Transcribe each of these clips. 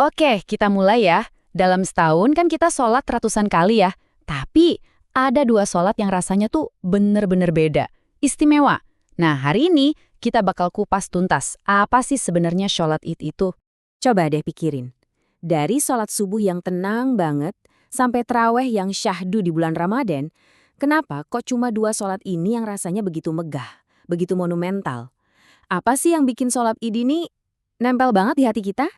Oke, kita mulai ya. Dalam setahun kan kita sholat ratusan kali ya. Tapi ada dua sholat yang rasanya tuh bener-bener beda. Istimewa. Nah, hari ini kita bakal kupas tuntas. Apa sih sebenarnya sholat Id itu? Coba deh pikirin. Dari sholat subuh yang tenang banget, sampai terawih yang syahdu di bulan Ramadan, kenapa kok cuma dua sholat ini yang rasanya begitu megah, begitu monumental? Apa sih yang bikin sholat Id ini nempel banget di hati kita?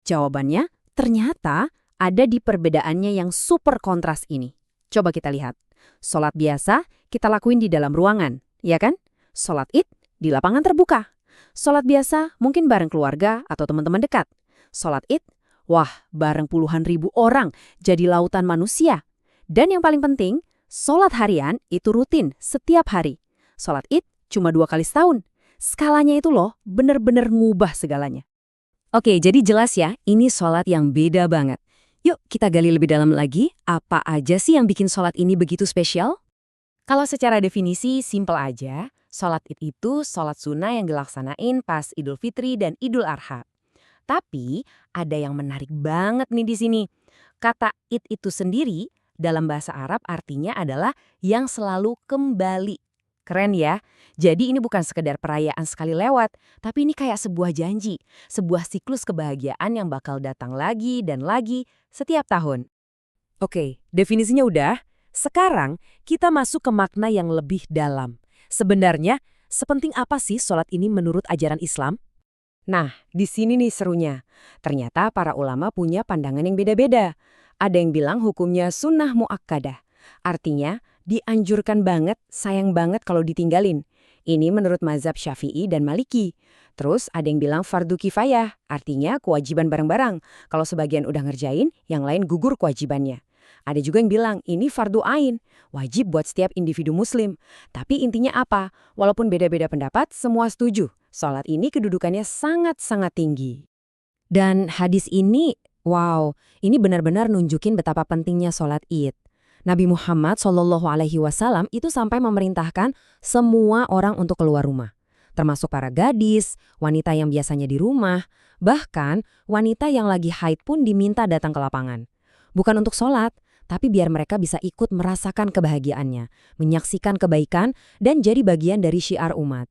Jawabannya, ternyata ada di perbedaannya yang super kontras ini. Coba kita lihat. Sholat biasa kita lakuin di dalam ruangan, ya kan? Sholat Id di lapangan terbuka. Sholat biasa mungkin bareng keluarga atau teman-teman dekat. Sholat Id, wah, bareng puluhan ribu orang, jadi lautan manusia. Dan yang paling penting, sholat harian itu rutin setiap hari. Sholat Id cuma 2 kali setahun. Skalanya itu loh, bener-bener ngubah segalanya. Oke, jadi jelas ya, ini sholat yang beda banget. Yuk kita gali lebih dalam lagi, apa aja sih yang bikin sholat ini begitu spesial? Kalau secara definisi, simple aja. Sholat Id itu sholat sunnah yang dilaksanain pas Idul Fitri dan Idul Adha. Tapi ada yang menarik banget nih di sini. Kata Id itu sendiri dalam bahasa Arab artinya adalah yang selalu kembali. Keren ya. Jadi ini bukan sekedar perayaan sekali lewat, tapi ini kayak sebuah janji, sebuah siklus kebahagiaan yang bakal datang lagi dan lagi setiap tahun. Oke, definisinya udah. Sekarang kita masuk ke makna yang lebih dalam. Sebenarnya, sepenting apa sih sholat ini menurut ajaran Islam? Nah, di sini nih serunya. Ternyata para ulama punya pandangan yang beda-beda. Ada yang bilang hukumnya sunnah muakkadah. Artinya, dianjurkan banget, sayang banget kalau ditinggalin. Ini menurut mazhab Syafi'i dan Maliki. Terus ada yang bilang fardu kifayah, artinya kewajiban bareng-bareng. Kalau sebagian udah ngerjain, yang lain gugur kewajibannya. Ada juga yang bilang ini fardu ain, wajib buat setiap individu muslim. Tapi intinya apa? Walaupun beda-beda pendapat, semua setuju. Sholat ini kedudukannya sangat-sangat tinggi. Dan hadis ini, wow, ini benar-benar nunjukin betapa pentingnya sholat Id. Nabi Muhammad SAW itu sampai memerintahkan semua orang untuk keluar rumah. Termasuk para gadis, wanita yang biasanya di rumah, bahkan wanita yang lagi haid pun diminta datang ke lapangan. Bukan untuk sholat, tapi biar mereka bisa ikut merasakan kebahagiaannya, menyaksikan kebaikan, dan jadi bagian dari syiar umat.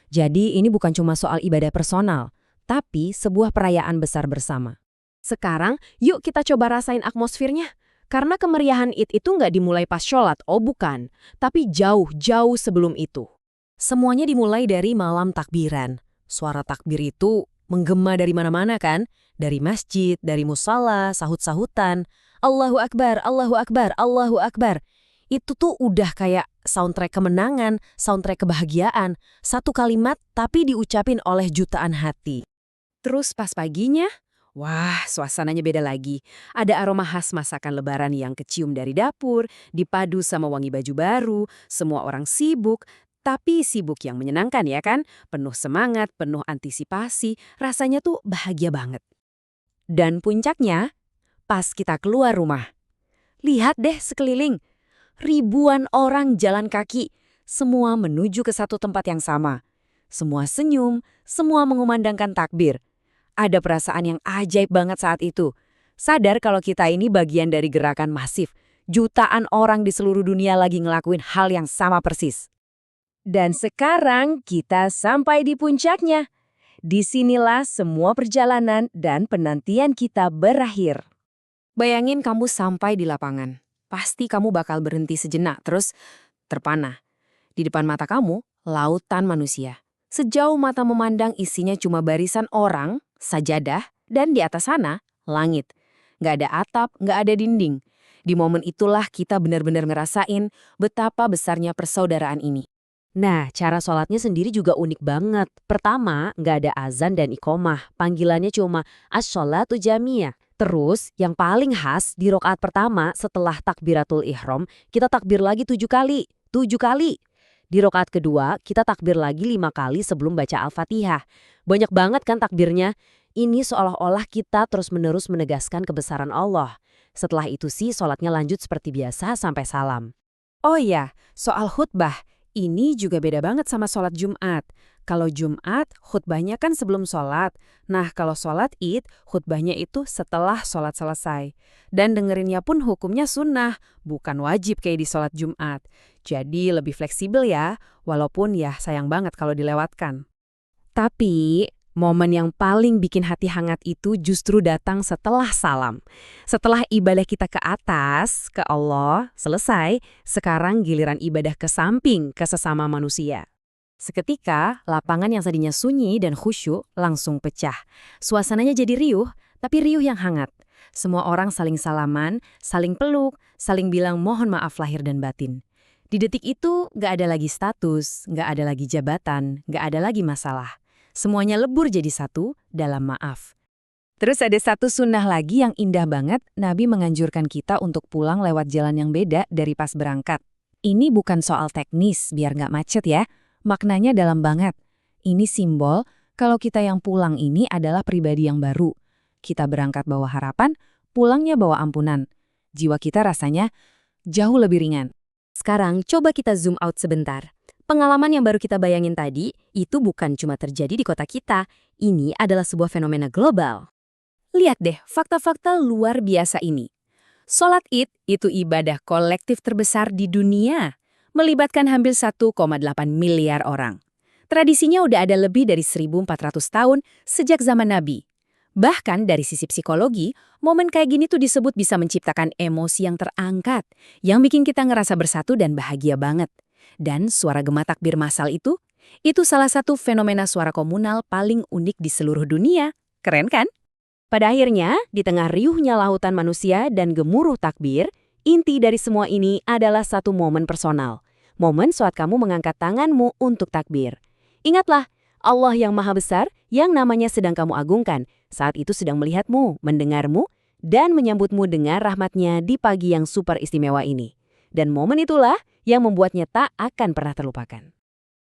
Jadi ini bukan cuma soal ibadah personal, tapi sebuah perayaan besar bersama. Sekarang, yuk kita coba rasain atmosfernya. Karena kemeriahan Id itu nggak dimulai pas sholat, oh bukan. Tapi jauh-jauh sebelum itu. Semuanya dimulai dari malam takbiran. Suara takbir itu menggema dari mana-mana kan? Dari masjid, dari musala, sahut-sahutan. Allahu Akbar, Allahu Akbar, Allahu Akbar. Itu tuh udah kayak soundtrack kemenangan, soundtrack kebahagiaan. Satu kalimat tapi diucapin oleh jutaan hati. Terus pas paginya, wah suasananya beda lagi. Ada aroma khas masakan lebaran yang kecium dari dapur, dipadu sama wangi baju baru, semua orang sibuk. Tapi sibuk yang menyenangkan ya kan? Penuh semangat, penuh antisipasi, rasanya tuh bahagia banget. Dan puncaknya, pas kita keluar rumah. Lihat deh sekeliling. Ribuan orang jalan kaki, semua menuju ke satu tempat yang sama. Semua senyum, semua mengumandangkan takbir. Ada perasaan yang ajaib banget saat itu. Sadar kalau kita ini bagian dari gerakan masif. Jutaan orang di seluruh dunia lagi ngelakuin hal yang sama persis. Dan sekarang kita sampai di puncaknya. Disinilah semua perjalanan dan penantian kita berakhir. Bayangin kamu sampai di lapangan. Pasti kamu bakal berhenti sejenak, terus terpana. Di depan mata kamu, lautan manusia. Sejauh mata memandang isinya cuma barisan orang, sajadah, dan di atas sana, langit. Nggak ada atap, nggak ada dinding. Di momen itulah kita benar-benar ngerasain betapa besarnya persaudaraan ini. Nah, cara sholatnya sendiri juga unik banget. Pertama, nggak ada azan dan iqomah. Panggilannya cuma as-sholatu jamiyah. Terus, yang paling khas di rokaat pertama setelah takbiratul ihram, kita takbir lagi 7 kali. 7 kali. Di rokaat kedua, kita takbir lagi 5 kali sebelum baca Al-Fatihah. Banyak banget kan takbirnya? Ini seolah-olah kita terus-menerus menegaskan kebesaran Allah. Setelah itu sih, sholatnya lanjut seperti biasa sampai salam. Oh iya, soal khutbah. Ini juga beda banget sama sholat Jumat. Kalau Jumat, khutbahnya kan sebelum sholat. Nah, kalau sholat Id, khutbahnya itu setelah sholat selesai. Dan dengerinnya pun hukumnya sunnah, bukan wajib kayak di sholat Jumat. Jadi lebih fleksibel ya, walaupun ya sayang banget kalau dilewatkan. Tapi, momen yang paling bikin hati hangat itu justru datang setelah salam. Setelah ibadah kita ke atas, ke Allah, selesai, sekarang giliran ibadah ke samping, ke sesama manusia. Seketika, lapangan yang tadinya sunyi dan khusyuk langsung pecah. Suasananya jadi riuh, tapi riuh yang hangat. Semua orang saling salaman, saling peluk, saling bilang mohon maaf lahir dan batin. Di detik itu, nggak ada lagi status, nggak ada lagi jabatan, nggak ada lagi masalah. Semuanya lebur jadi satu dalam maaf. Terus ada satu sunnah lagi yang indah banget, Nabi menganjurkan kita untuk pulang lewat jalan yang beda dari pas berangkat. Ini bukan soal teknis, biar nggak macet ya. Maknanya dalam banget. Ini simbol kalau kita yang pulang ini adalah pribadi yang baru. Kita berangkat bawa harapan, pulangnya bawa ampunan. Jiwa kita rasanya jauh lebih ringan. Sekarang coba kita zoom out sebentar. Pengalaman yang baru kita bayangin tadi, itu bukan cuma terjadi di kota kita. Ini adalah sebuah fenomena global. Lihat deh fakta-fakta luar biasa ini. Sholat Id itu ibadah kolektif terbesar di dunia, melibatkan hampir 1,8 miliar orang. Tradisinya udah ada lebih dari 1.400 tahun sejak zaman Nabi. Bahkan dari sisi psikologi, momen kayak gini tuh disebut bisa menciptakan emosi yang terangkat, yang bikin kita ngerasa bersatu dan bahagia banget. Dan suara gema takbir massal itu salah satu fenomena suara komunal paling unik di seluruh dunia. Keren kan? Pada akhirnya, di tengah riuhnya lautan manusia dan gemuruh takbir, inti dari semua ini adalah satu momen personal. Momen saat kamu mengangkat tanganmu untuk takbir. Ingatlah, Allah yang Maha Besar, yang namanya sedang kamu agungkan, saat itu sedang melihatmu, mendengarmu, dan menyambutmu dengan rahmatnya di pagi yang super istimewa ini. Dan momen itulah yang membuatnya tak akan pernah terlupakan.